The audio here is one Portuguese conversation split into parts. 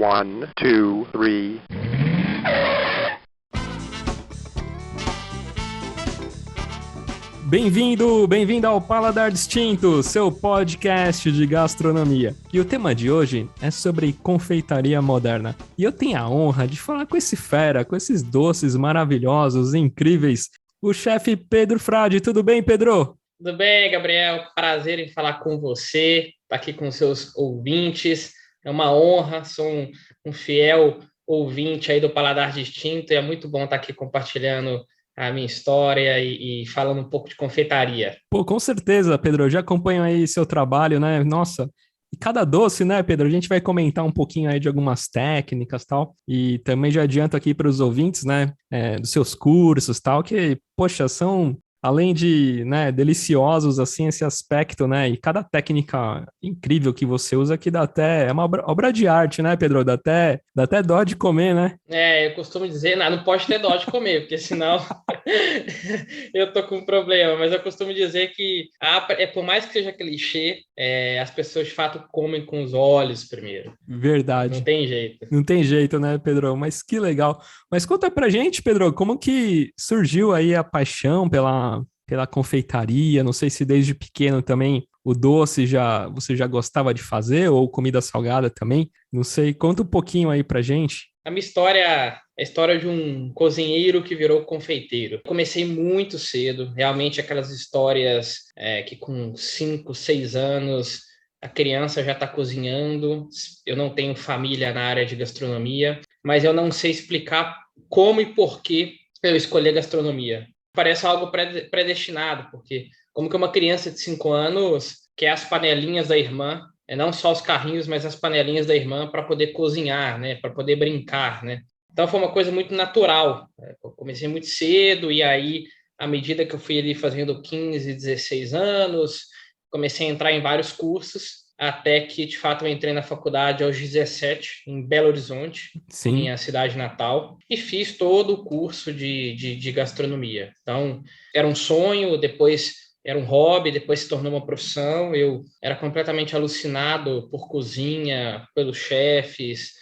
One, two, three. Bem-vindo ao Paladar Distinto, seu podcast de gastronomia. E o tema de hoje é sobre confeitaria moderna. E eu tenho a honra de falar com esse fera, com esses doces maravilhosos, incríveis, o chefe Pedro Frade. Tudo bem, Pedro? Tudo bem, Gabriel? Prazer em falar com você, estar aqui com seus ouvintes. É uma honra, sou um fiel ouvinte aí do Paladar Distinto e é muito bom estar aqui compartilhando a minha história e falando um pouco de confeitaria. Pô, com certeza, Pedro. Eu já acompanho aí seu trabalho, né? Nossa, e cada doce, né, Pedro? A gente vai comentar um pouquinho aí de algumas técnicas e tal. E também já adianto aqui para os ouvintes, né, dos seus cursos e tal, que, poxa, são, além de, né, deliciosos, assim, esse aspecto, né? E cada técnica incrível que você usa que dá até, é uma obra de arte, né, Pedro? Dá até dó de comer, né? Eu costumo dizer, não pode ter dó de comer, porque senão eu tô com um problema, mas eu costumo dizer que, por mais que seja clichê, as pessoas de fato comem com os olhos primeiro. Verdade. Não tem jeito. Não tem jeito, né, Pedro? Mas que legal. Mas conta pra gente, Pedro, como que surgiu aí a paixão pela confeitaria? Não sei se desde pequeno também o doce você já gostava de fazer, ou comida salgada também. Não sei, conta um pouquinho aí pra gente. A minha história é a história de um cozinheiro que virou confeiteiro. Comecei muito cedo, realmente aquelas histórias que com 5, 6 anos a criança já está cozinhando. Eu não tenho família na área de gastronomia, mas eu não sei explicar como e por que eu escolhi a gastronomia. Parece algo predestinado, porque como que uma criança de 5 anos quer as panelinhas da irmã, não só os carrinhos, mas as panelinhas da irmã para poder cozinhar, né? Para poder brincar, né? Então foi uma coisa muito natural. Eu comecei muito cedo e aí, à medida que eu fui ali fazendo 15, 16 anos, comecei a entrar em vários cursos, até que, de fato, eu entrei na faculdade aos 17, em Belo Horizonte, Sim. minha cidade natal, e fiz todo o curso de gastronomia. Então, era um sonho, depois era um hobby, depois se tornou uma profissão. Eu era completamente alucinado por cozinha, pelos chefes,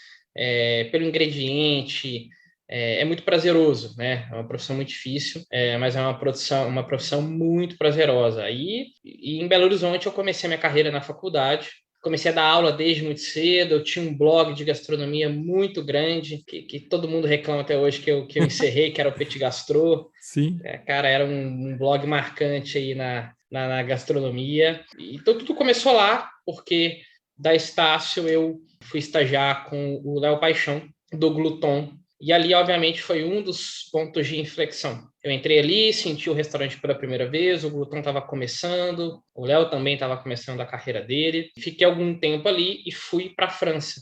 pelo ingrediente. É muito prazeroso, né? É uma profissão muito difícil, mas é uma profissão muito prazerosa. E em Belo Horizonte eu comecei minha carreira na faculdade. Comecei a dar aula desde muito cedo. Eu tinha um blog de gastronomia muito grande, que todo mundo reclama até hoje que eu encerrei, que era o Petit Gastro. Sim. Cara, era um blog marcante aí na gastronomia. Então tudo começou lá, porque da Estácio eu fui estagiar com o Léo Paixão, do Gluton. E ali, obviamente, foi um dos pontos de inflexão. Eu entrei ali, senti o restaurante pela primeira vez, o Gluton estava começando, o Léo também estava começando a carreira dele. Fiquei algum tempo ali e fui para a França.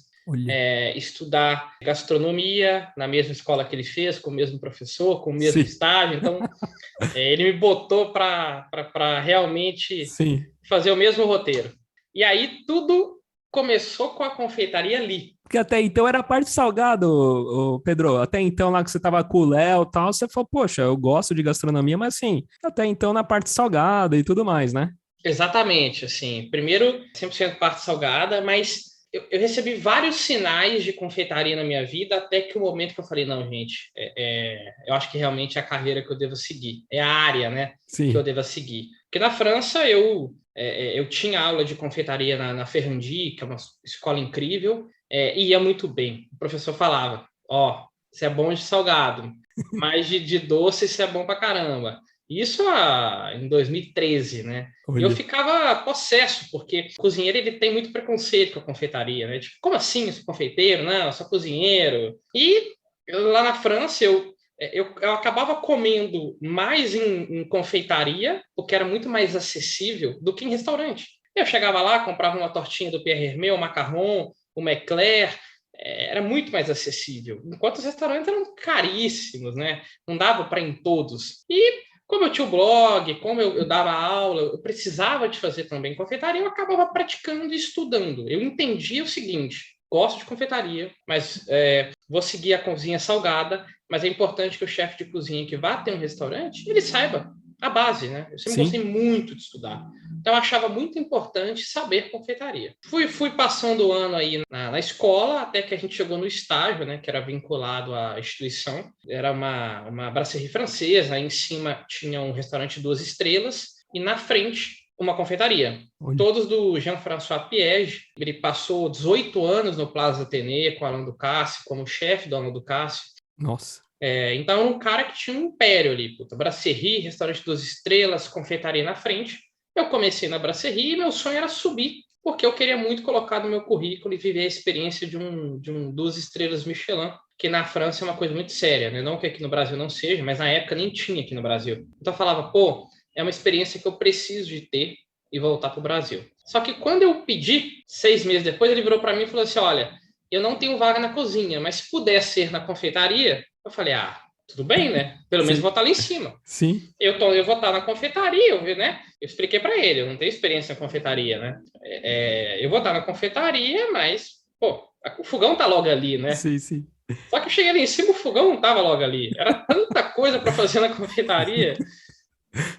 Estudar gastronomia na mesma escola que ele fez, com o mesmo professor, com o mesmo estágio. Então, ele me botou para realmente fazer o mesmo roteiro. E aí tudo começou com a confeitaria ali. Porque até então era a parte salgada, Pedro. Até então, lá que você tava com o Léo e tal, você falou, poxa, eu gosto de gastronomia, mas assim, até então na parte salgada e tudo mais, né? Exatamente, assim, primeiro 100% parte salgada, mas eu recebi vários sinais de confeitaria na minha vida, até que o momento que eu falei, não, gente, eu acho que realmente é a carreira que eu devo seguir, é a área, né, que eu devo seguir. Porque na França eu tinha aula de confeitaria na Ferrandi, que é uma escola incrível, e ia muito bem. O professor falava, você é bom de salgado, mas de doce você é bom pra caramba. Isso em 2013, né? E eu ficava possesso, porque o cozinheiro ele tem muito preconceito com a confeitaria, né? Tipo, como assim, eu sou confeiteiro? Não, eu sou cozinheiro. E lá na França eu acabava comendo mais em confeitaria, porque era muito mais acessível do que em restaurante. Eu chegava lá, comprava uma tortinha do Pierre Hermé, o macarrão, o Meclair, era muito mais acessível. Enquanto os restaurantes eram caríssimos, né? Não dava para ir em todos. E como eu tinha o blog, como eu dava aula, eu precisava de fazer também confeitaria, eu acabava praticando e estudando. Eu entendia o seguinte, gosto de confeitaria, mas vou seguir a cozinha salgada, mas é importante que o chefe de cozinha que vá ter um restaurante, ele saiba a base, né? Eu sempre Sim. gostei muito de estudar. Então, eu achava muito importante saber confeitaria. Fui passando o ano aí na escola, até que a gente chegou no estágio, né? Que era vinculado à instituição. Era uma brasserie francesa, aí em cima tinha um restaurante 2 estrelas, e na frente, uma confeitaria. Olha. Todos do Jean-François Piège. Ele passou 18 anos no Plaza Athénée com Alain Ducasse, como chefe do Alain Ducasse. Nossa. Então, era um cara que tinha um império ali. Puta, brasserie, restaurante 2 estrelas, confeitaria na frente. Eu comecei na brasserie e meu sonho era subir, porque eu queria muito colocar no meu currículo e viver a experiência de um 2 estrelas Michelin, que na França é uma coisa muito séria, né? Não que aqui no Brasil não seja, mas na época nem tinha aqui no Brasil. Então, eu falava, pô, é uma experiência que eu preciso de ter e voltar para o Brasil. Só que quando eu pedi, 6 meses depois, ele virou para mim e falou assim, olha, eu não tenho vaga na cozinha, mas se puder ser na confeitaria, eu falei, tudo bem, né? Pelo menos vou estar lá em cima. Sim. Eu vou estar na confeitaria, né? Eu expliquei para ele, eu não tenho experiência na confeitaria, né? Eu vou estar na confeitaria, mas, pô, o fogão tá logo ali, né? Sim, sim. Só que eu cheguei ali em cima, o fogão não tava logo ali. Era tanta coisa para fazer na confeitaria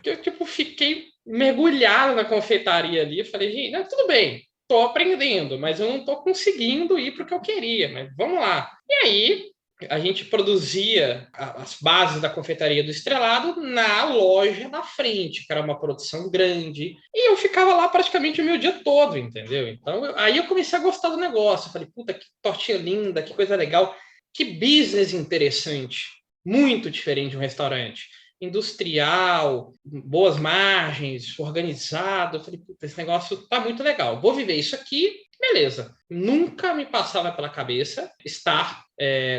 que eu, tipo, fiquei mergulhado na confeitaria ali. Eu falei, gente, não, tudo bem, tô aprendendo, mas eu não tô conseguindo ir para o que eu queria, mas vamos lá. E aí, a gente produzia as bases da confeitaria do Estrelado na loja da frente, que era uma produção grande, e eu ficava lá praticamente o meu dia todo, entendeu? Então, aí eu comecei a gostar do negócio. Eu falei, puta, que tortinha linda, que coisa legal, que business interessante, muito diferente de um restaurante. Industrial, boas margens, organizado. Eu falei, puta, esse negócio tá muito legal, vou viver isso aqui. Beleza, nunca me passava pela cabeça estar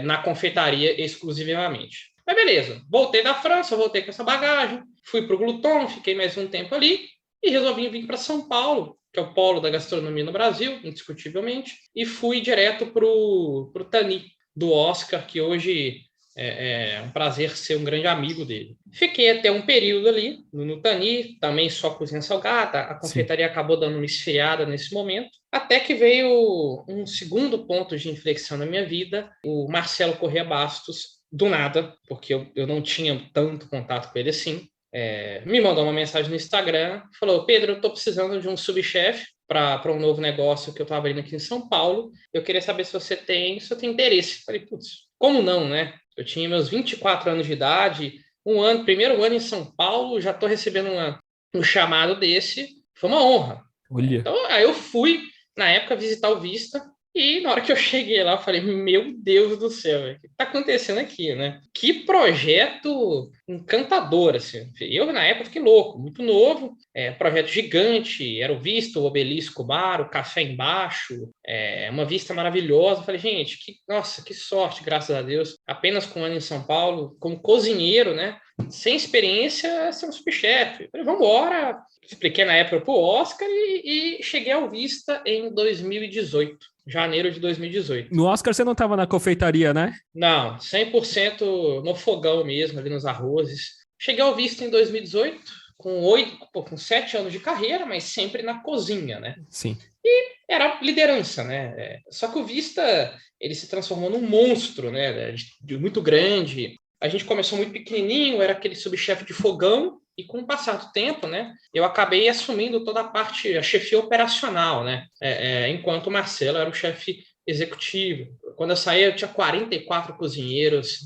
na confeitaria exclusivamente. Mas beleza, voltei da França, voltei com essa bagagem, fui para o Gluton, fiquei mais um tempo ali e resolvi vir para São Paulo, que é o polo da gastronomia no Brasil, indiscutivelmente, e fui direto para o Tani, do Oscar, que hoje é um prazer ser um grande amigo dele. Fiquei até um período ali no Tani, também só cozinha salgada, a confeitaria acabou dando uma esfriada nesse momento, até que veio um segundo ponto de inflexão na minha vida, o Marcelo Corrêa Bastos, do nada, porque eu não tinha tanto contato com ele assim, me mandou uma mensagem no Instagram, falou, Pedro, eu estou precisando de um subchefe para um novo negócio que eu estou abrindo aqui em São Paulo, eu queria saber se você tem interesse. Falei, putz, como não, né? Eu tinha meus 24 anos de idade, primeiro ano em São Paulo, já estou recebendo um chamado desse, foi uma honra. Olha. Então, aí eu fui, na época, visitar o Vista, e na hora que eu cheguei lá, eu falei, meu Deus do céu, o que está acontecendo aqui, né? Que projeto encantador, assim. Eu, na época, fiquei louco, muito novo, projeto gigante, era o Vista, o Obelisco Bar, o café embaixo, uma vista maravilhosa. Eu falei, gente, nossa, que sorte, graças a Deus. Apenas com um ano em São Paulo, como cozinheiro, né? Sem experiência, ser um subchefe. Falei, vamos embora. Expliquei na época para o Oscar e cheguei ao Vista em 2018. Janeiro de 2018. No Oscar você não estava na confeitaria, né? Não, 100% no fogão mesmo, ali nos arrozes. Cheguei ao Vista em 2018, com 7 anos de carreira, mas sempre na cozinha, né? Sim. E era liderança, né? Só que o Vista, ele se transformou num monstro, né? Muito grande. A gente começou muito pequenininho, era aquele subchefe de fogão, e com o passar do tempo, né, eu acabei assumindo toda a chefia operacional, né, enquanto o Marcelo era o chefe executivo. Quando eu saí, eu tinha 44 cozinheiros,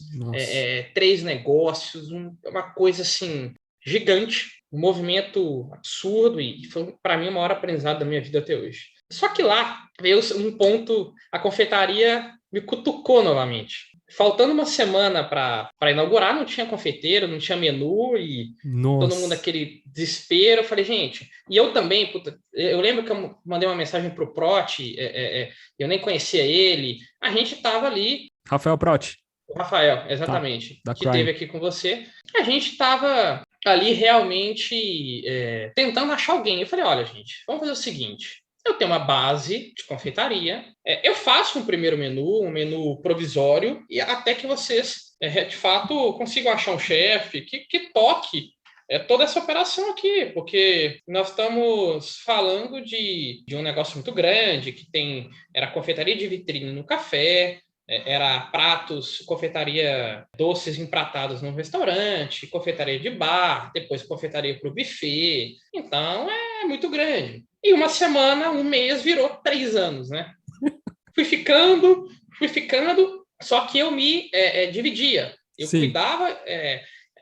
3 negócios, uma coisa assim gigante, um movimento absurdo, e foi para mim o maior aprendizado da minha vida até hoje. Só que lá veio um ponto, a confeitaria me cutucou novamente. Faltando uma semana para inaugurar, não tinha confeiteiro, não tinha menu, e todo mundo aquele desespero. Eu falei, gente, e eu também, eu lembro que eu mandei uma mensagem pro Proti, eu nem conhecia ele, a gente estava ali... Rafael Proti. O Rafael, exatamente, da que Crime. esteve aqui com você. A gente estava ali realmente tentando achar alguém. Eu falei, olha, gente, vamos fazer o seguinte... Eu tenho uma base de confeitaria, eu faço um primeiro menu, um menu provisório, e até que vocês, de fato, consigam achar um chefe que toque toda essa operação aqui, porque nós estamos falando de um negócio muito grande, era confeitaria de vitrine no café, Era pratos, confeitaria doces empratados num restaurante, confeitaria de bar, depois confeitaria para o buffet. Então, é muito grande. E uma semana, um mês, virou 3 anos, né? Fui ficando, só que eu me dividia. Eu Sim. cuidava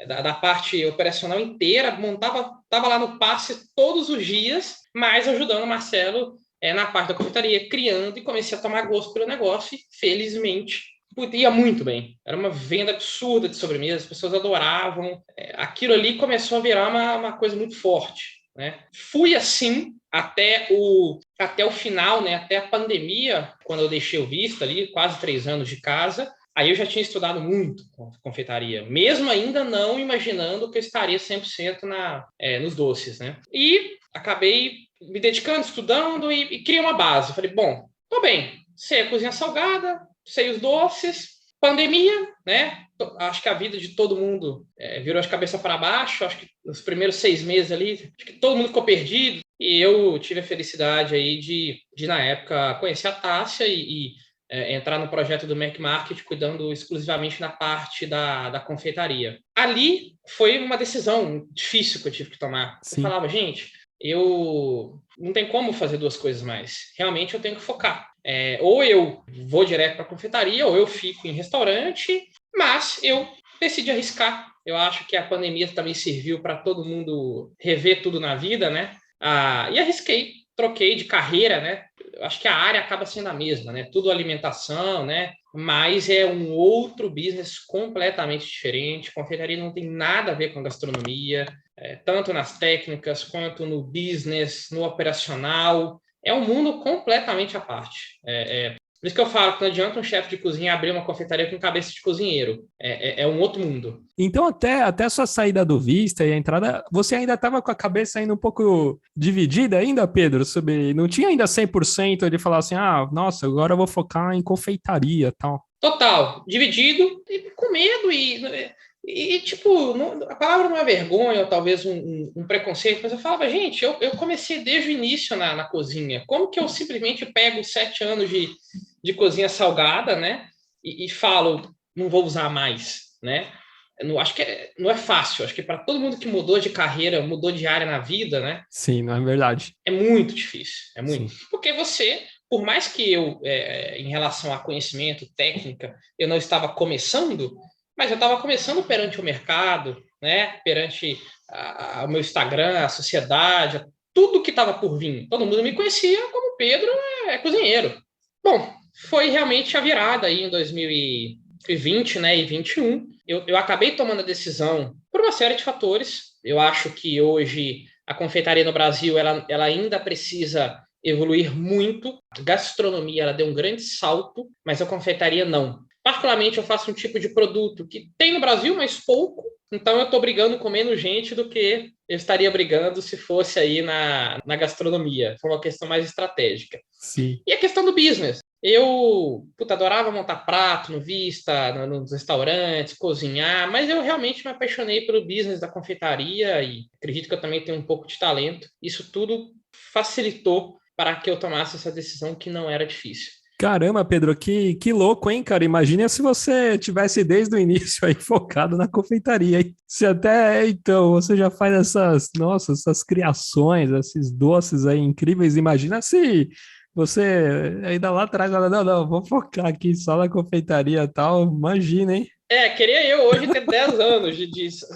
da parte operacional inteira, estava lá no passe todos os dias, mas ajudando o Marcelo na parte da confeitaria, criando, e comecei a tomar gosto pelo negócio e, felizmente, ia muito bem. Era uma venda absurda de sobremesas, as pessoas adoravam. Aquilo ali começou a virar uma coisa muito forte, né? Fui assim até o final, né? Até a pandemia, quando eu deixei o visto ali, quase 3 anos de casa. Aí eu já tinha estudado muito confeitaria, mesmo ainda não imaginando que eu estaria 100% nos doces, né? E acabei me dedicando, estudando e criei uma base. Falei, bom, tô bem, sei a cozinha salgada, sei os doces, pandemia, né? Acho que a vida de todo mundo virou de cabeça para baixo. Acho que nos primeiros 6 meses ali, acho que todo mundo ficou perdido. E eu tive a felicidade aí de na época, conhecer a Tássia e entrar no projeto do Mac Market, cuidando exclusivamente na parte da confeitaria. Ali foi uma decisão difícil que eu tive que tomar. Sim. Eu falava, gente, eu não tem como fazer 2 coisas mais. Realmente eu tenho que focar. Ou eu vou direto para a confeitaria, ou eu fico em restaurante, mas eu decidi arriscar. Eu acho que a pandemia também serviu para todo mundo rever tudo na vida, né? E arrisquei, troquei de carreira, né? Eu acho que a área acaba sendo a mesma, né? Tudo alimentação, né? Mas é um outro business completamente diferente. Confeitaria não tem nada a ver com gastronomia, tanto nas técnicas quanto no business, no operacional. É um mundo completamente à parte. Por isso que eu falo que não adianta um chefe de cozinha abrir uma confeitaria com cabeça de cozinheiro. É um outro mundo. Então, até a sua saída do Vista e a entrada, você ainda estava com a cabeça ainda um pouco dividida ainda, Pedro? Não tinha ainda 100% de falar assim, nossa, agora eu vou focar em confeitaria e tal. Total. Dividido e com medo tipo, a palavra não é vergonha ou talvez um preconceito, mas eu falava, gente, eu comecei desde o início na cozinha. Como que eu simplesmente pego 7 anos de cozinha salgada, né? E falo, não vou usar mais, né? Acho que não é fácil. Acho que para todo mundo que mudou de carreira, mudou de área na vida, né? Sim, não é verdade. É muito difícil. É muito. Sim. Porque você, por mais que eu, em relação a conhecimento, técnica, eu não estava começando, mas eu estava começando perante o mercado, né? Perante o meu Instagram, a sociedade, tudo que estava por vir. Todo mundo me conhecia como Pedro cozinheiro. Bom, foi realmente a virada aí em 2020, né, e 21. Eu acabei tomando a decisão por uma série de fatores. Eu acho que hoje a confeitaria no Brasil ela ainda precisa evoluir muito. A gastronomia ela deu um grande salto, mas a confeitaria não. Particularmente, eu faço um tipo de produto que tem no Brasil, mas pouco. Então, eu estou brigando com menos gente do que eu estaria brigando se fosse aí na gastronomia. Foi uma questão mais estratégica. Sim. E a questão do business. Eu adorava montar prato no Vista, nos restaurantes, cozinhar, mas eu realmente me apaixonei pelo business da confeitaria e acredito que eu também tenho um pouco de talento. Isso tudo facilitou para que eu tomasse essa decisão que não era difícil. Caramba, Pedro, que louco, hein, cara? Imagina se você tivesse desde o início aí focado na confeitaria, hein? Se até, então, você já faz essas criações, esses doces aí incríveis. Imagina se você ainda lá atrás, não, vou focar aqui só na confeitaria e tal. Imagina, hein? Queria eu hoje ter 10 anos, de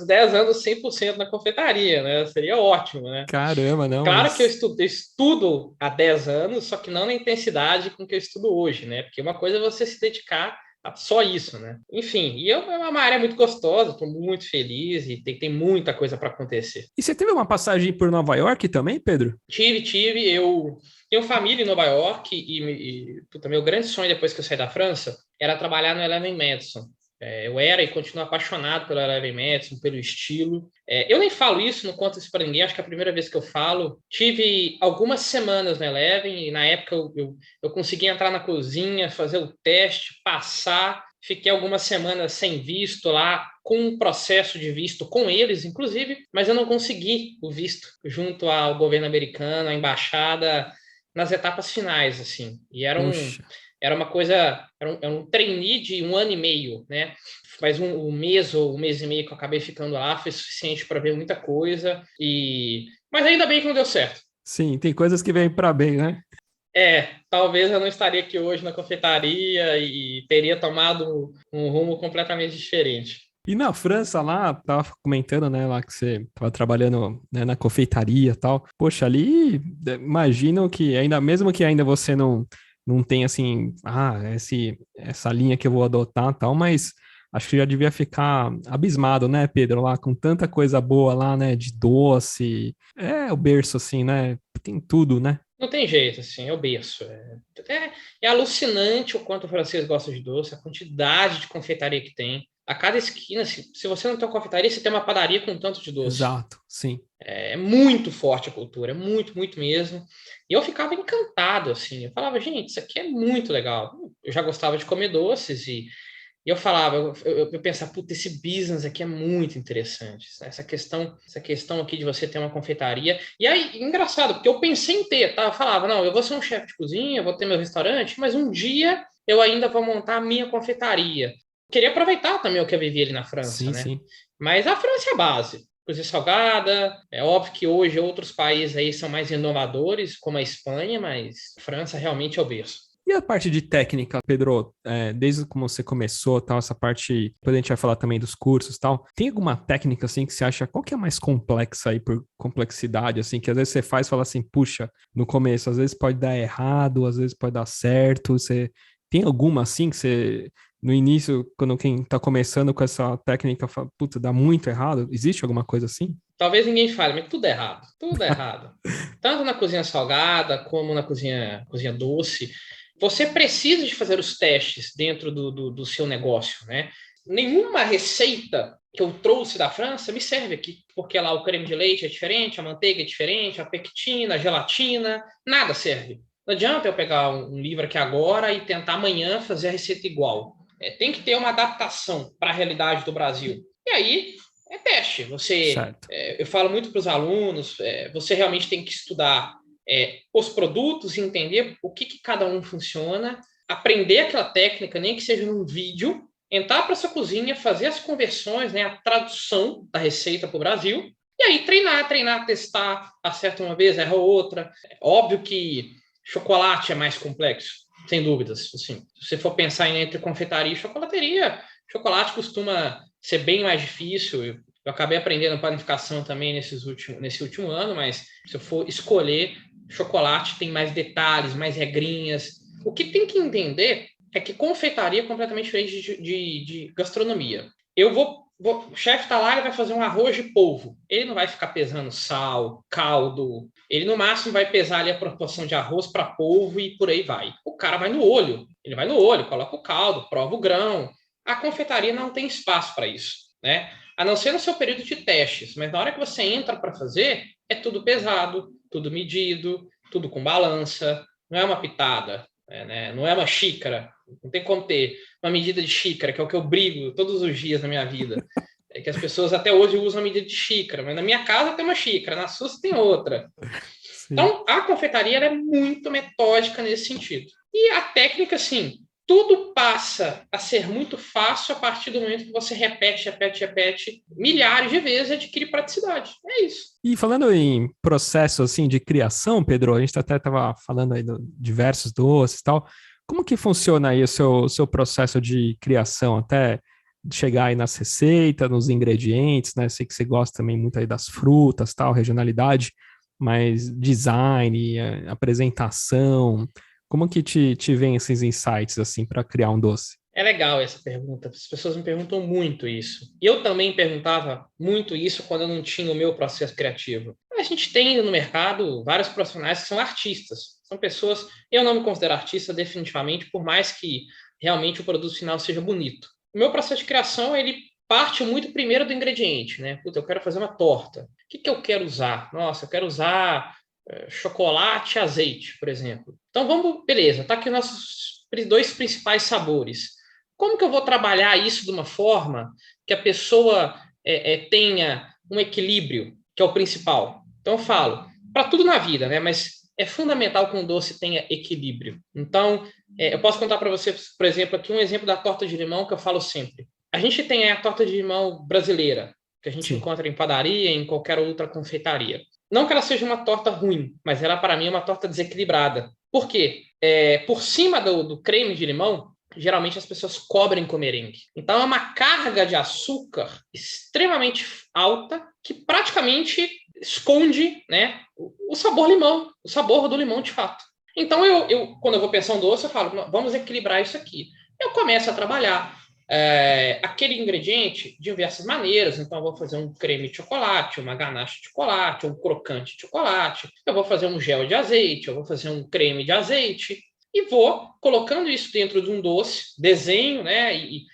10 anos 100% na confeitaria, né? Seria ótimo, né? Caramba, não, Claro mas... que eu estudo há 10 anos, só que não na intensidade com que eu estudo hoje, né? Porque uma coisa é você se dedicar a só isso, né? Enfim, é uma área muito gostosa, estou muito feliz e tem muita coisa para acontecer. E você teve uma passagem por Nova York também, Pedro? Tive. Eu tenho família em Nova York meu grande sonho depois que eu saí da França era trabalhar no Eleven Madison. Eu era e continuo apaixonado pelo Eleven Madison, pelo estilo. Eu nem falo isso, não conto isso para ninguém, acho que é a primeira vez que eu falo. Tive algumas semanas no Eleven e na época eu consegui entrar na cozinha, fazer o teste, passar. Fiquei algumas semanas sem visto lá, com um processo de visto com eles, inclusive, mas eu não consegui o visto junto ao governo americano, à embaixada, nas etapas finais, assim. E era Puxa. era uma coisa, era um trainee de 1 ano e meio, né? Mas um mês ou 1 mês e meio que eu acabei ficando lá foi suficiente para ver muita coisa. Mas ainda bem que não deu certo. Sim, tem coisas que vêm para bem, né? Talvez eu não estaria aqui hoje na confeitaria e teria tomado um rumo completamente diferente. E na França lá, tava comentando, né, lá que você tava trabalhando, né, na confeitaria e tal. Poxa, ali, imagino que ainda, mesmo que ainda você não tenha assim, essa linha que eu vou adotar e tal, mas acho que já devia ficar abismado, né, Pedro, lá com tanta coisa boa lá, né, de doce. É o berço, assim, né? Tem tudo, né? Não tem jeito, assim, é o berço. É alucinante o quanto o francês gosta de doce, a quantidade de confeitaria que tem. A cada esquina, se você não tem uma confeitaria, você tem uma padaria com tanto de doce. Exato, sim. É muito forte a cultura, é muito, muito mesmo. E eu ficava encantado, assim. Eu falava, gente, isso aqui é muito legal. Eu já gostava de comer doces e eu falava, eu pensava, puta, esse business aqui é muito interessante. Essa questão aqui de você ter uma confeitaria. E aí, engraçado, porque eu pensei em ter, tá? Eu falava, não, eu vou ser um chefe de cozinha, eu vou ter meu restaurante, mas um dia eu ainda vou montar a minha confeitaria. Queria aproveitar também o que eu vivi ali na França, Sim, né? sim. Mas a França é a base. Cozinha salgada, é óbvio que hoje outros países aí são mais inovadores, como a Espanha, mas a França realmente é o berço. E a parte de técnica, Pedro, desde como você começou, tal, essa parte, depois a gente vai falar também dos cursos, tal. Tem alguma técnica assim que você acha qual que é mais complexa aí por complexidade, assim, que às vezes você faz e fala assim, puxa, no começo, às vezes pode dar errado, às vezes pode dar certo. Você tem alguma assim que você no início, quando quem tá começando com essa técnica, fala, puta, dá muito errado? Existe alguma coisa assim? Talvez ninguém fale, mas tudo é errado. Tudo é errado. Tanto na cozinha salgada como na cozinha doce. Você precisa de fazer os testes dentro do seu negócio, né? Nenhuma receita que eu trouxe da França me serve aqui, porque lá o creme de leite é diferente, a manteiga é diferente, a pectina, a gelatina, nada serve. Não adianta eu pegar um livro aqui agora e tentar amanhã fazer a receita igual. Tem que ter uma adaptação para a realidade do Brasil. E aí é teste. Certo. Eu falo muito para os alunos, você realmente tem que estudar os produtos, entender o que cada um funciona, aprender aquela técnica, nem que seja num vídeo, entrar para sua cozinha, fazer as conversões, né, a tradução da receita para o Brasil, e aí treinar, testar, acerta uma vez, erra outra. É óbvio que chocolate é mais complexo, sem dúvidas. Assim, se você for pensar entre confeitaria e chocolateria, chocolate costuma ser bem mais difícil. Eu acabei aprendendo panificação também nesse último ano, mas se eu for escolher, chocolate tem mais detalhes, mais regrinhas. O que tem que entender é que confeitaria é completamente diferente de gastronomia. O chefe está lá e vai fazer um arroz de polvo. Ele não vai ficar pesando sal, caldo. Ele, no máximo, vai pesar ali a proporção de arroz para polvo e por aí vai. O cara vai no olho. Ele vai no olho, coloca o caldo, prova o grão. A confeitaria não tem espaço para isso, né? A não ser no seu período de testes. Mas na hora que você entra para fazer, é tudo pesado, tudo medido, tudo com balança. Não é uma pitada, né? Não é uma xícara. Não tem como ter uma medida de xícara, que é o que eu brigo todos os dias na minha vida. É que as pessoas até hoje usam a medida de xícara, mas na minha casa tem uma xícara, na sua tem outra. Sim. Então, a confeitaria é muito metódica nesse sentido. E a técnica, assim, tudo passa a ser muito fácil a partir do momento que você repete milhares de vezes e adquire praticidade. É isso. E falando em processo assim de criação, Pedro, a gente até estava falando aí de diversos doces e tal. Como que funciona aí o seu processo de criação até chegar aí nas receitas, nos ingredientes, né? Sei que você gosta também muito aí das frutas, tal, regionalidade, mas design, apresentação, como que te vem esses insights assim para criar um doce? É legal essa pergunta. As pessoas me perguntam muito isso. E eu também perguntava muito isso quando eu não tinha o meu processo criativo. A gente tem no mercado vários profissionais que são artistas. São pessoas. Eu não me considero artista definitivamente, por mais que realmente o produto final seja bonito. O meu processo de criação, ele parte muito primeiro do ingrediente, né? Puta, eu quero fazer uma torta. O que eu quero usar? Nossa, eu quero usar chocolate e azeite, por exemplo. Então vamos, beleza, tá aqui nossos 2 principais sabores. Como que eu vou trabalhar isso de uma forma que a pessoa tenha um equilíbrio, que é o principal? Então eu falo, para tudo na vida, né? Mas é fundamental que um doce tenha equilíbrio. Então, eu posso contar para você, por exemplo, aqui um exemplo da torta de limão que eu falo sempre. A gente tem a torta de limão brasileira, que a gente Sim. encontra em padaria, em qualquer outra confeitaria. Não que ela seja uma torta ruim, mas ela, para mim, é uma torta desequilibrada. Por quê? Por cima do creme de limão, geralmente as pessoas cobrem com merengue. Então, é uma carga de açúcar extremamente alta que praticamente esconde, né, o sabor limão, o sabor do limão de fato. Então, quando eu vou pensar um doce, eu falo, vamos equilibrar isso aqui. Eu começo a trabalhar aquele ingrediente de diversas maneiras. Então, eu vou fazer um creme de chocolate, uma ganache de chocolate, um crocante de chocolate. Eu vou fazer um gel de azeite, eu vou fazer um creme de azeite. E vou colocando isso dentro de um doce, desenho, né? E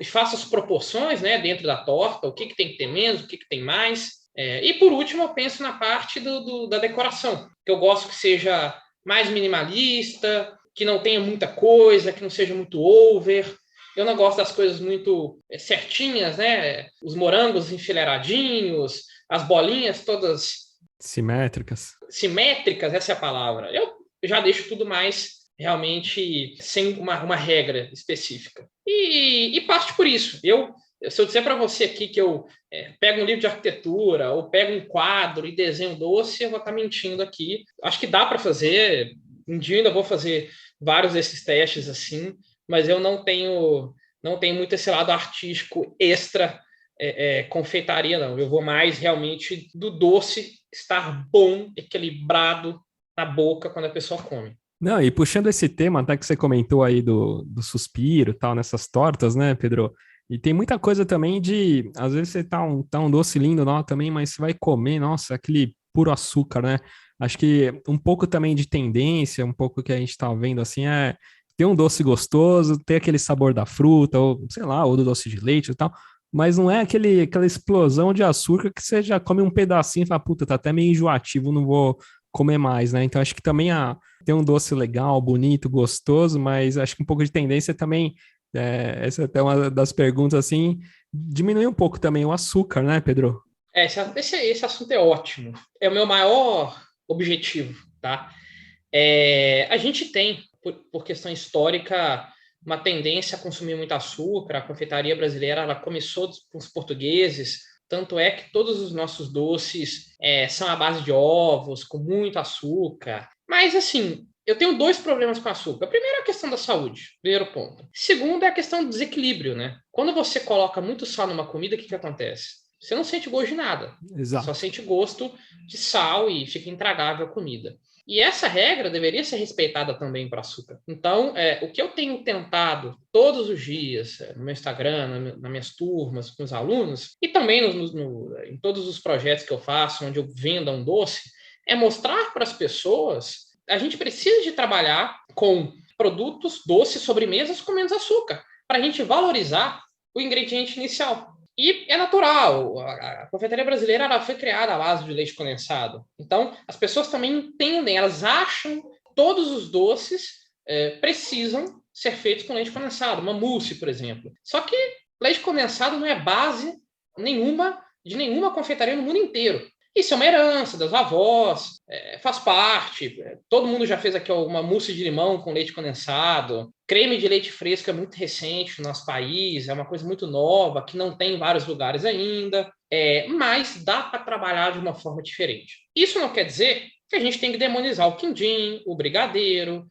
faço as proporções, né, dentro da torta, o que tem que ter menos, o que tem mais. E, por último, eu penso na parte da decoração, que eu gosto que seja mais minimalista, que não tenha muita coisa, que não seja muito over. Eu não gosto das coisas muito certinhas, né? Os morangos enfileiradinhos, as bolinhas todas Simétricas. Simétricas, essa é a palavra. Eu já deixo tudo mais realmente sem uma regra específica. E parte por isso. Se eu disser para você aqui que eu pego um livro de arquitetura ou pego um quadro e desenho um doce, eu vou estar mentindo aqui. Acho que dá para fazer. Um dia ainda vou fazer vários desses testes assim, mas eu não tenho muito esse lado artístico extra confeitaria, não. Eu vou mais realmente do doce estar bom, equilibrado na boca quando a pessoa come. Não, e puxando esse tema, até que você comentou aí do suspiro, tal, nessas tortas, né, Pedro? E tem muita coisa também às vezes você tá um doce lindo, não, também, mas você vai comer, nossa, aquele puro açúcar, né? Acho que um pouco também de tendência, um pouco que a gente tá vendo, assim, ter um doce gostoso, ter aquele sabor da fruta, ou sei lá, ou do doce de leite e tal, mas não é aquela explosão de açúcar que você já come um pedacinho e fala, puta, tá até meio enjoativo, não vou comer mais, né? Então acho que também tem um doce legal, bonito, gostoso, mas acho que um pouco de tendência também, essa é até uma das perguntas, assim, diminuir um pouco também o açúcar, né, Pedro? Esse assunto é ótimo. É o meu maior objetivo, tá? A gente tem, por questão histórica, uma tendência a consumir muito açúcar. A confeitaria brasileira ela começou com os portugueses, tanto é que todos os nossos doces são à base de ovos, com muito açúcar. Mas, assim, eu tenho 2 problemas com açúcar. Primeiro é a questão da saúde, primeiro ponto. Segundo é a questão do desequilíbrio, né? Quando você coloca muito sal numa comida, o que acontece? Você não sente gosto de nada. Exato. Só sente gosto de sal e fica intragável a comida. E essa regra deveria ser respeitada também para açúcar. Então, o que eu tenho tentado todos os dias no meu Instagram, nas minhas turmas, com os alunos, e também em todos os projetos que eu faço, onde eu venda um doce, é mostrar para as pessoas a gente precisa de trabalhar com produtos, doces, sobremesas com menos açúcar, para a gente valorizar o ingrediente inicial. E é natural, a confeitaria brasileira ela foi criada à base de leite condensado. Então, as pessoas também entendem, elas acham que todos os doces precisam ser feitos com leite condensado, uma mousse, por exemplo. Só que leite condensado não é base nenhuma de nenhuma confeitaria no mundo inteiro. Isso é uma herança das avós, faz parte. Todo mundo já fez aqui uma mousse de limão com leite condensado. Creme de leite fresco é muito recente no nosso país, é uma coisa muito nova, que não tem em vários lugares ainda, mas dá para trabalhar de uma forma diferente. Isso não quer dizer que a gente tem que demonizar o quindim, o brigadeiro,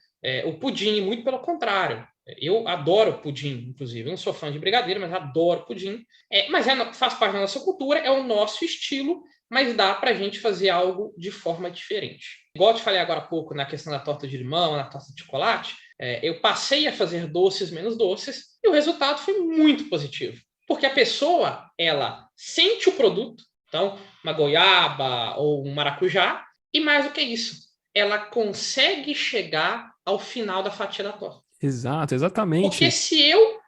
o pudim, muito pelo contrário. Eu adoro pudim, inclusive. Eu não sou fã de brigadeiro, mas adoro pudim. Mas faz parte da nossa cultura, é o nosso estilo, mas dá para a gente fazer algo de forma diferente. Igual eu te falei agora há pouco na questão da torta de limão, na torta de chocolate, eu passei a fazer doces menos doces e o resultado foi muito positivo. Porque a pessoa, ela sente o produto, então uma goiaba ou um maracujá, e mais do que isso, ela consegue chegar ao final da fatia da torta. Exato, exatamente. Porque se eu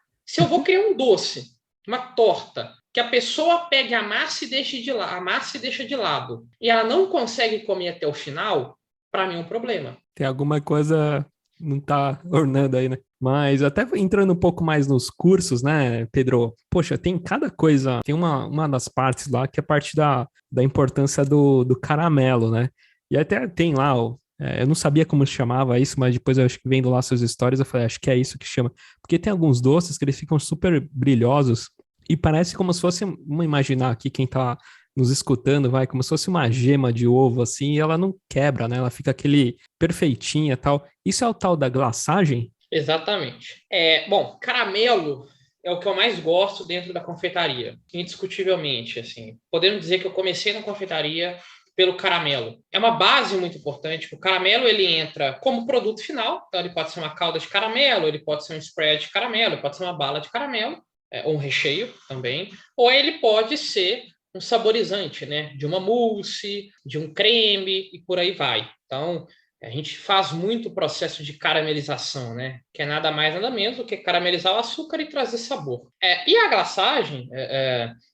vou criar um doce, uma torta, que a pessoa pegue a massa e deixe de lado, e ela não consegue comer até o final, para mim é um problema. Tem alguma coisa não tá ornando aí, né? Mas até entrando um pouco mais nos cursos, né, Pedro? Poxa, tem cada coisa, tem uma das partes lá que é a parte da importância do caramelo, né? E até tem lá Eu não sabia como se chamava isso, mas depois eu acho que vendo lá suas histórias, eu falei, acho que é isso que chama. Porque tem alguns doces que eles ficam super brilhosos e parece como se fosse, vamos imaginar aqui quem tá nos escutando, vai, como se fosse uma gema de ovo, assim, e ela não quebra, né? Ela fica aquele perfeitinha e tal. Isso é o tal da glaçagem? Exatamente. Bom, caramelo é o que eu mais gosto dentro da confeitaria, indiscutivelmente, assim. Podemos dizer que eu comecei na confeitaria pelo caramelo. É uma base muito importante. O caramelo ele entra como produto final, então ele pode ser uma calda de caramelo, ele pode ser um spread de caramelo, ele pode ser uma bala de caramelo, ou um recheio também, ou ele pode ser um saborizante, né? De uma mousse, de um creme e por aí vai. Então, a gente faz muito o processo de caramelização, né? Que é nada mais, nada menos do que caramelizar o açúcar e trazer sabor. E a glaçagem,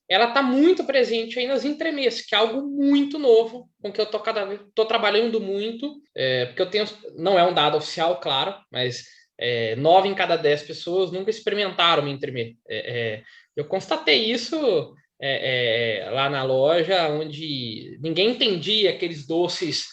ela está muito presente aí nas entremês, que é algo muito novo, com que eu estou trabalhando muito, porque eu tenho, não é um dado oficial, claro, mas 9 em cada 10 pessoas nunca experimentaram uma entremê. Eu constatei isso lá na loja, onde ninguém entendia aqueles doces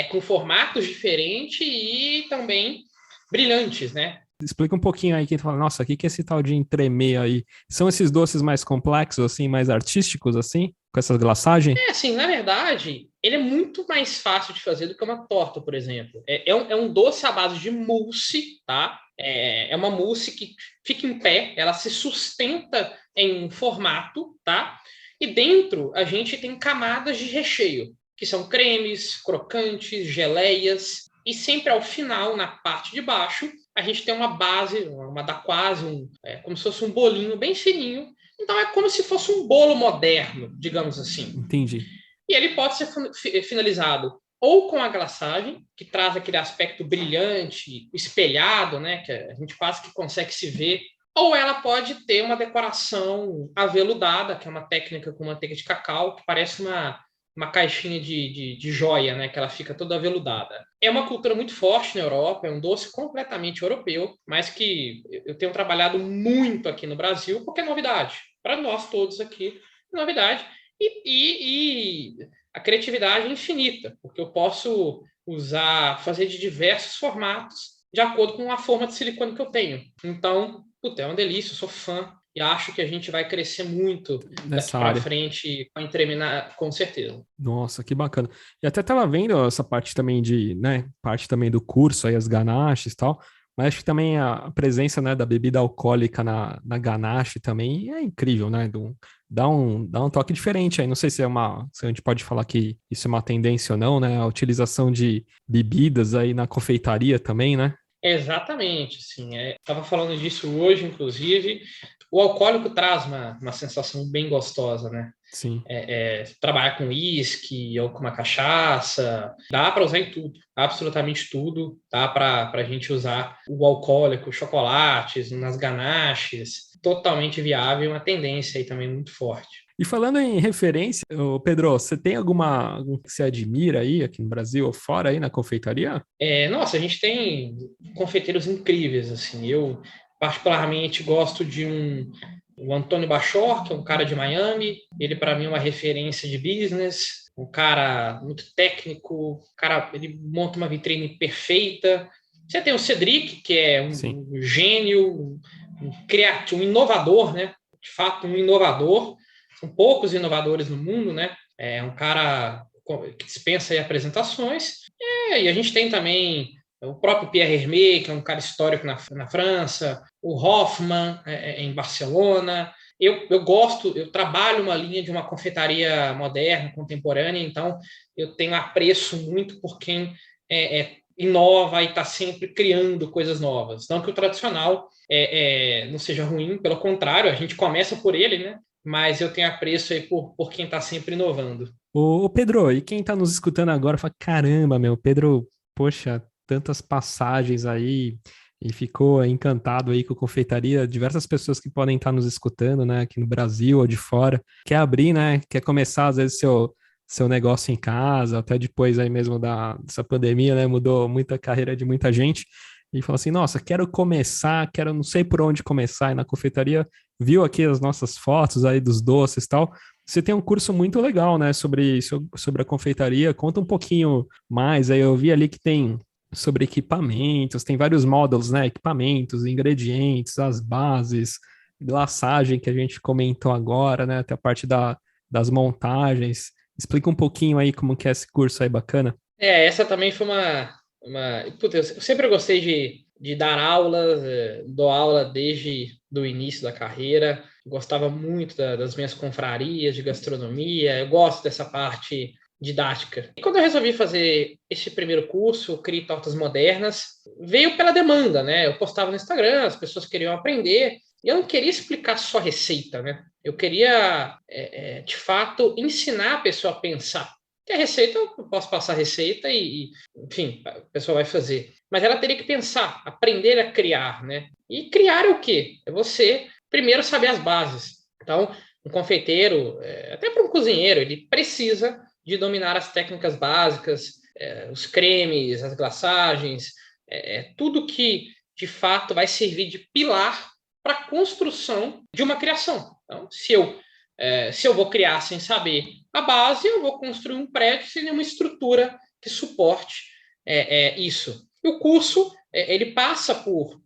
com formatos diferentes e também brilhantes, né? Explica um pouquinho aí, quem fala, nossa, o que é esse tal de entremê aí? São esses doces mais complexos, assim, mais artísticos, assim, com essas glaçagens? Assim, na verdade, ele é muito mais fácil de fazer do que uma torta, por exemplo. É um doce à base de mousse, tá? É uma mousse que fica em pé, ela se sustenta em um formato, tá? E dentro a gente tem camadas de recheio, que são cremes, crocantes, geleias, e sempre ao final, na parte de baixo, a gente tem uma base, uma daquase, como se fosse um bolinho bem fininho. Então é como se fosse um bolo moderno, digamos assim. Entendi. E ele pode ser finalizado ou com a glaçagem, que traz aquele aspecto brilhante, espelhado, né, que a gente quase que consegue se ver, ou ela pode ter uma decoração aveludada, que é uma técnica com manteiga de cacau, que parece uma caixinha de joia, né, que ela fica toda aveludada. É uma cultura muito forte na Europa, é um doce completamente europeu, mas que eu tenho trabalhado muito aqui no Brasil, porque é novidade. Para nós todos aqui, é novidade. E a criatividade é infinita, porque eu posso fazer de diversos formatos, de acordo com a forma de silicone que eu tenho. Então, é uma delícia, eu sou fã. E acho que a gente vai crescer muito daqui Nessa para área. frente com a Entreminar, com certeza. Nossa, que bacana. E até tava vendo essa parte também né, parte também do curso aí, as ganaches e tal, mas acho que também a presença, né, da bebida alcoólica na ganache também é incrível, né? Dá um toque diferente aí. Não sei se se a gente pode falar que isso é uma tendência ou não, né? A utilização de bebidas aí na confeitaria também, né? Exatamente, sim. Estava falando disso hoje, inclusive. O alcoólico traz uma sensação bem gostosa, né? Sim. Trabalhar com uísque ou com uma cachaça, dá para usar em tudo, absolutamente tudo. Dá para a gente usar o alcoólico, chocolates, nas ganaches, totalmente viável, uma tendência aí também muito forte. E falando em referência, ô Pedro, você tem algum que você admira aí aqui no Brasil ou fora aí na confeitaria? Nossa, a gente tem confeiteiros incríveis, assim. Eu particularmente gosto de o Antônio Bachor, que é um cara de Miami. Ele para mim é uma referência de business, um cara muito técnico, ele monta uma vitrine perfeita. Você tem o Cedric, que é Sim. um gênio, um inovador, né? De fato, um inovador. São poucos inovadores no mundo, né? É um cara que dispensa aí apresentações. E a gente tem também o próprio Pierre Hermé, que é um cara histórico na França, o Hoffman em Barcelona. Eu trabalho uma linha de uma confeitaria moderna, contemporânea, então eu tenho apreço muito por quem inova e está sempre criando coisas novas. Não que o tradicional não seja ruim, pelo contrário, a gente começa por ele, né? Mas eu tenho apreço aí por quem está sempre inovando. Ô Pedro, e quem tá nos escutando agora fala, caramba, meu, Pedro, poxa, tantas passagens aí e ficou encantado aí com a confeitaria. Diversas pessoas que podem estar nos escutando, né, aqui no Brasil ou de fora, quer abrir, né, quer começar às vezes seu negócio em casa, até depois aí mesmo dessa pandemia, né, mudou muita carreira de muita gente. E fala assim, nossa, quero começar, não sei por onde começar aí na confeitaria, viu aqui as nossas fotos aí dos doces e tal, Você tem um curso muito legal, né, sobre a confeitaria. Conta um pouquinho mais. Aí eu vi ali que tem sobre equipamentos, tem vários módulos, né? Equipamentos, ingredientes, as bases, glaçagem que a gente comentou agora, né? Até a parte das montagens. Explica um pouquinho aí como que é esse curso aí bacana. Essa também foi Puta, eu sempre gostei de dar aulas, dou aula desde do início da carreira, gostava muito das minhas confrarias de gastronomia, eu gosto dessa parte didática. E quando eu resolvi fazer esse primeiro curso, Crie Tortas Modernas, veio pela demanda, né? Eu postava no Instagram, as pessoas queriam aprender, e eu não queria explicar só receita, né? Eu queria, de fato, ensinar a pessoa a pensar. Porque a receita, eu posso passar a receita enfim, a pessoa vai fazer. Mas ela teria que pensar, aprender a criar, né? E criar é o quê? É você, primeiro, saber as bases. Então, um confeiteiro, até para um cozinheiro, ele precisa de dominar as técnicas básicas, os cremes, as glaçagens, tudo que, de fato, vai servir de pilar para a construção de uma criação. Então, se eu vou criar sem saber a base, eu vou construir um prédio sem nenhuma estrutura que suporte isso. E o curso ele passa por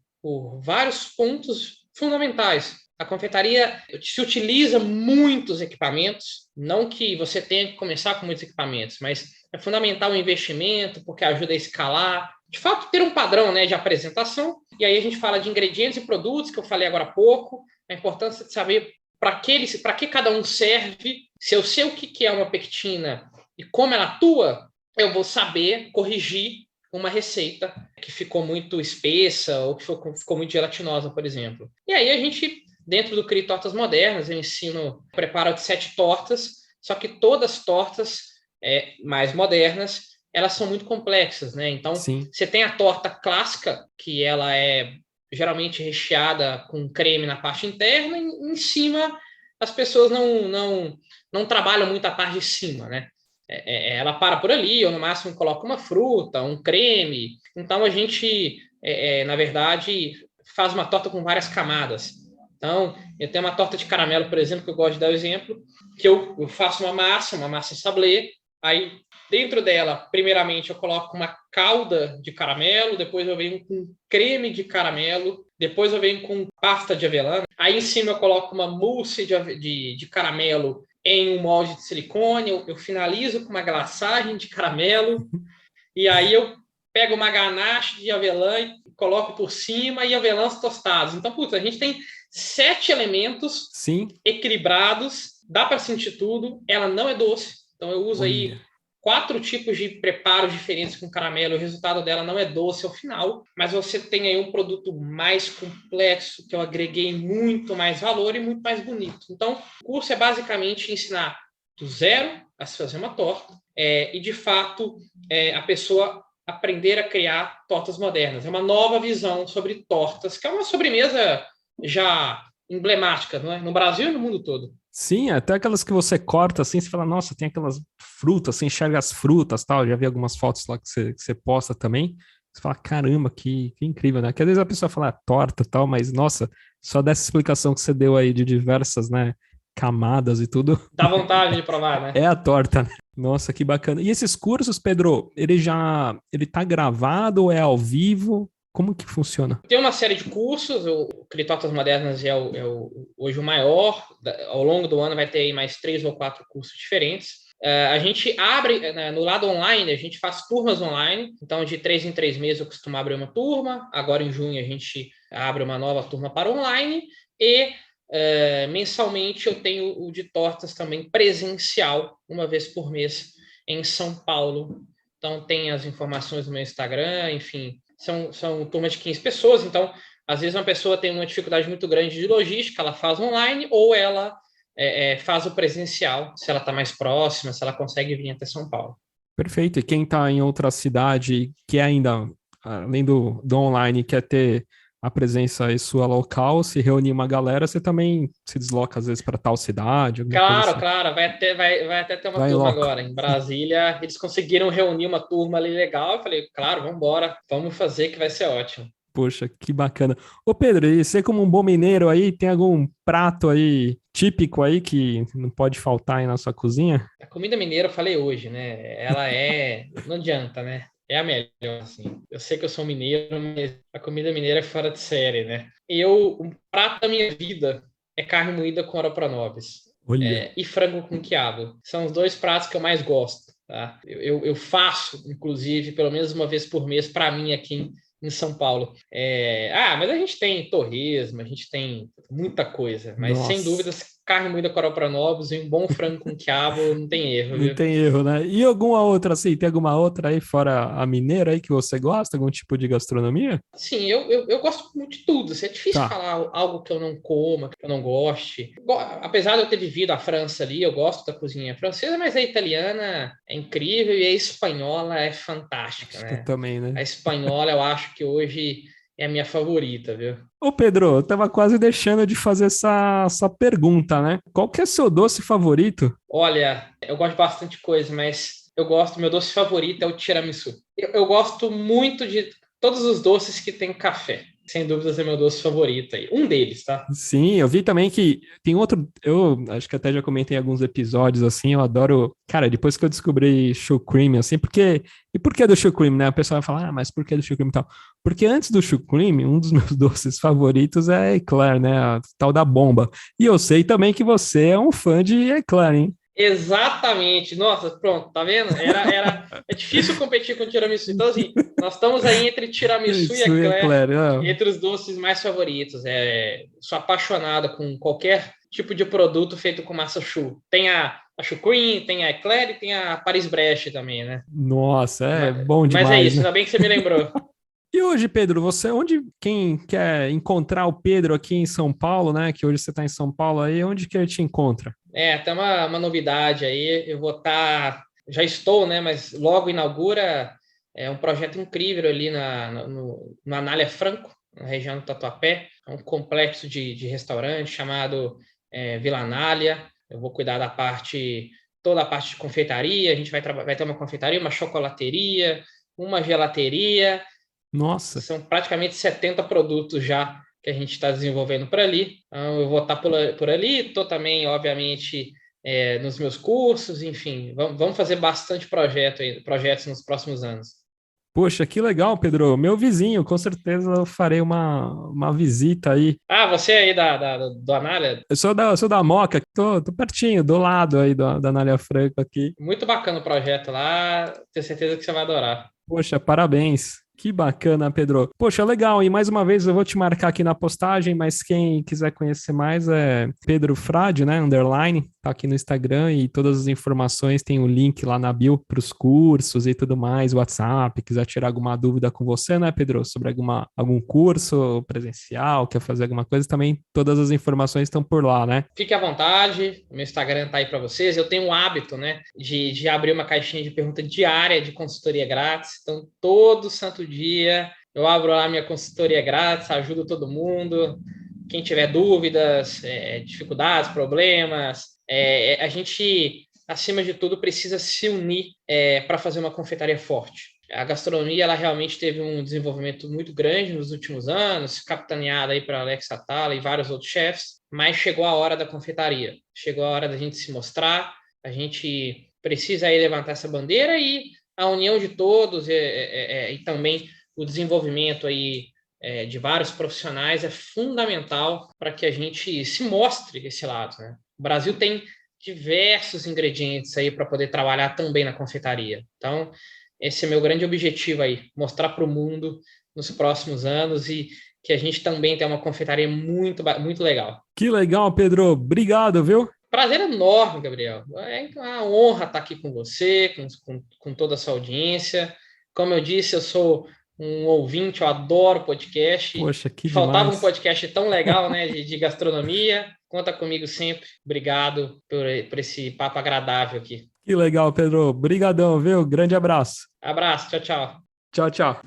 vários pontos fundamentais. A confeitaria se utiliza muitos equipamentos, não que você tenha que começar com muitos equipamentos, mas é fundamental o investimento, porque ajuda a escalar, de fato, ter um padrão, né, de apresentação. E aí a gente fala de ingredientes e produtos, que eu falei agora há pouco, a importância de saber para que cada um serve. Se eu sei o que é uma pectina e como ela atua, eu vou saber corrigir uma receita que ficou muito espessa ou que ficou muito gelatinosa, por exemplo. E aí a gente, dentro do Crie Tortas Modernas, eu ensino preparo de 7 tortas, só que todas as tortas mais modernas, elas são muito complexas, né? Então, Sim. Você tem a torta clássica, que ela é geralmente recheada com creme na parte interna, e em cima as pessoas não trabalham muito a parte de cima, né? Ela para por ali, ou no máximo coloca uma fruta, um creme. Então a gente, na verdade, faz uma torta com várias camadas. Então, eu tenho uma torta de caramelo, por exemplo, que eu gosto de dar o exemplo, que eu faço uma massa sablé, aí dentro dela, primeiramente, eu coloco uma calda de caramelo, depois eu venho com creme de caramelo, depois eu venho com pasta de avelã, aí em cima eu coloco uma mousse de caramelo em um molde de silicone, eu finalizo com uma glaçagem de caramelo, e aí eu pego uma ganache de avelã e coloco por cima e avelãs tostados. Então, a gente tem 7 elementos Sim. equilibrados, dá para sentir tudo, ela não é doce, então eu uso aí 4 tipos de preparos diferentes com caramelo, o resultado dela não é doce ao final, mas você tem aí um produto mais complexo, que eu agreguei muito mais valor e muito mais bonito. Então, o curso é basicamente ensinar do zero a se fazer uma torta e, de fato, a pessoa aprender a criar tortas modernas. É uma nova visão sobre tortas, que é uma sobremesa já emblemática, não é? No Brasil e no mundo todo. Sim, até aquelas que você corta assim, você fala, nossa, tem aquelas frutas, você enxerga as frutas tal. Já vi algumas fotos lá que você posta também. Você fala, caramba, que incrível, né? Que às vezes a pessoa fala torta e tal, mas nossa, só dessa explicação que você deu aí de diversas, né, camadas e tudo. Dá vontade de provar, né? É a torta, né? Nossa, que bacana. E esses cursos, Pedro, ele tá gravado ou é ao vivo? Como que funciona? Tem uma série de cursos, o Crie Tortas Modernas hoje o maior, ao longo do ano vai ter aí mais 3 ou 4 cursos diferentes. A gente abre, no lado online, a gente faz turmas online, então de 3 em 3 meses eu costumo abrir uma turma, agora em junho a gente abre uma nova turma para online e mensalmente eu tenho o de tortas também presencial, uma vez por mês, em São Paulo. Então tem as informações no meu Instagram, enfim, são turmas de 15 pessoas, então às vezes uma pessoa tem uma dificuldade muito grande de logística, ela faz online ou ela faz o presencial, se ela está mais próxima, se ela consegue vir até São Paulo. Perfeito. E quem está em outra cidade, que ainda, além do online, quer ter a presença aí sua local, se reunir uma galera, você também se desloca às vezes para tal cidade? Claro, Assim. claro, vai até ter uma Vai turma logo. agora. Em Brasília, eles conseguiram reunir uma turma ali legal. Eu falei, claro, vamos embora, vamos fazer que vai ser ótimo. Poxa, que bacana. Ô Pedro, e você como um bom mineiro aí, tem algum prato aí típico aí que não pode faltar aí na sua cozinha? A comida mineira eu falei hoje, né? Não adianta, né? É a melhor, assim. Eu sei que eu sou mineiro, mas a comida mineira é fora de série, né? O prato da minha vida é carne moída com ora pronobis, Olha, e frango com quiabo. São os dois pratos que eu mais gosto, tá? Eu faço, inclusive, pelo menos uma vez por mês para mim aqui em São Paulo. Mas a gente tem torresmo, a gente tem muita coisa, mas sem nossa. dúvidas, carne moída com ora pronobis e um bom frango com quiabo não tem erro, Não viu? tem erro, né? E alguma outra, assim, tem alguma outra aí fora a mineira aí que você gosta? Algum tipo de gastronomia? Sim, eu gosto muito de tudo. Assim, é difícil Tá. falar algo que eu não coma, que eu não goste. Apesar de eu ter vivido a França ali, eu gosto da cozinha francesa, mas a italiana é incrível e a espanhola é fantástica, Acho que eu né? também, né? A espanhola eu acho que hoje é a minha favorita, viu? Ô Pedro, eu tava quase deixando de fazer essa pergunta, né? Qual que é seu doce favorito? Olha, eu gosto de bastante coisa, mas meu doce favorito é o tiramisu. Eu gosto muito de todos os doces que tem café. Sem dúvidas é meu doce favorito aí. Um deles, tá? Sim, eu vi também que tem outro. Eu acho que até já comentei em alguns episódios assim. Eu adoro. Cara, depois que eu descobri show cream, assim, porque. E por que do show cream, né? O pessoal vai falar, ah, mas por que do show cream e tal? Porque antes do show cream, um dos meus doces favoritos é eclair, né? A tal da bomba. E eu sei também que você é um fã de eclair, hein? Exatamente. Nossa, pronto, tá vendo? É difícil competir com o tiramisu. Então, assim, nós estamos aí entre tiramisu e Isso, eclair, eclair. Ah, entre os doces mais favoritos. Sou apaixonado com qualquer tipo de produto feito com massa choux. Tem a choux cream, tem a eclair e tem a Paris-Brest também, né? nossa, é bom Mas é demais, isso, né? ainda bem que você me lembrou. E hoje, Pedro, quem quer encontrar o Pedro aqui em São Paulo, né? Que hoje você está em São Paulo aí, onde que ele te encontra? Tem uma novidade aí. Eu vou estar. Já estou, né? Mas logo inaugura um projeto incrível ali no Anália Franco, na região do Tatuapé. É um complexo de restaurante chamado Vila Anália. Eu vou cuidar toda a parte de confeitaria. A gente vai ter uma confeitaria, uma chocolateria, uma gelateria. Nossa. São praticamente 70 produtos já que a gente está desenvolvendo por ali. Então, eu vou estar por ali, estou também, obviamente, nos meus cursos, enfim, vamos fazer bastante projetos nos próximos anos. Poxa, que legal, Pedro. Meu vizinho, com certeza eu farei uma visita aí. Ah, você aí do Anália, Eu sou da Moca, tô pertinho, do lado aí da Anália Franco aqui. muito bacana o projeto lá, tenho certeza que você vai adorar. Poxa, parabéns. Que bacana, Pedro. Poxa, legal. E mais uma vez eu vou te marcar aqui na postagem, mas quem quiser conhecer mais é Pedro Frade, né? Underline, tá aqui no Instagram e todas as informações tem o link lá na bio para os cursos e tudo mais, WhatsApp. Quiser tirar alguma dúvida com você, né, Pedro? Sobre algum curso presencial, quer fazer alguma coisa, também todas as informações estão por lá, né? Fique à vontade, o meu Instagram está aí para vocês. Eu tenho um hábito, né, de abrir uma caixinha de pergunta diária de consultoria grátis. Então, todo santo dia eu abro lá minha consultoria grátis, ajudo todo mundo. Quem tiver dúvidas, dificuldades, problemas, a gente, acima de tudo, precisa se unir para fazer uma confeitaria forte. A gastronomia, ela realmente teve um desenvolvimento muito grande nos últimos anos, capitaneada aí para Alex Atala e vários outros chefs, mas chegou a hora da confeitaria. Chegou a hora da gente se mostrar, a gente precisa aí levantar essa bandeira e a união de todos e também o desenvolvimento aí de vários profissionais é fundamental para que a gente se mostre esse lado, né? O Brasil tem diversos ingredientes aí para poder trabalhar também na confeitaria. Então, esse é meu grande objetivo aí, mostrar para o mundo nos próximos anos e que a gente também tem uma confeitaria muito, muito legal. Que legal, Pedro. Obrigado, viu? Prazer enorme, Gabriel. É uma honra estar aqui com você, com toda a sua audiência. Como eu disse, eu sou um ouvinte, eu adoro podcast. Poxa, que Faltava um demais. podcast tão legal, né, de gastronomia. Conta comigo sempre. Obrigado por esse papo agradável aqui. Que legal, Pedro. Obrigadão, viu? Grande abraço. Abraço, tchau, tchau. Tchau, tchau.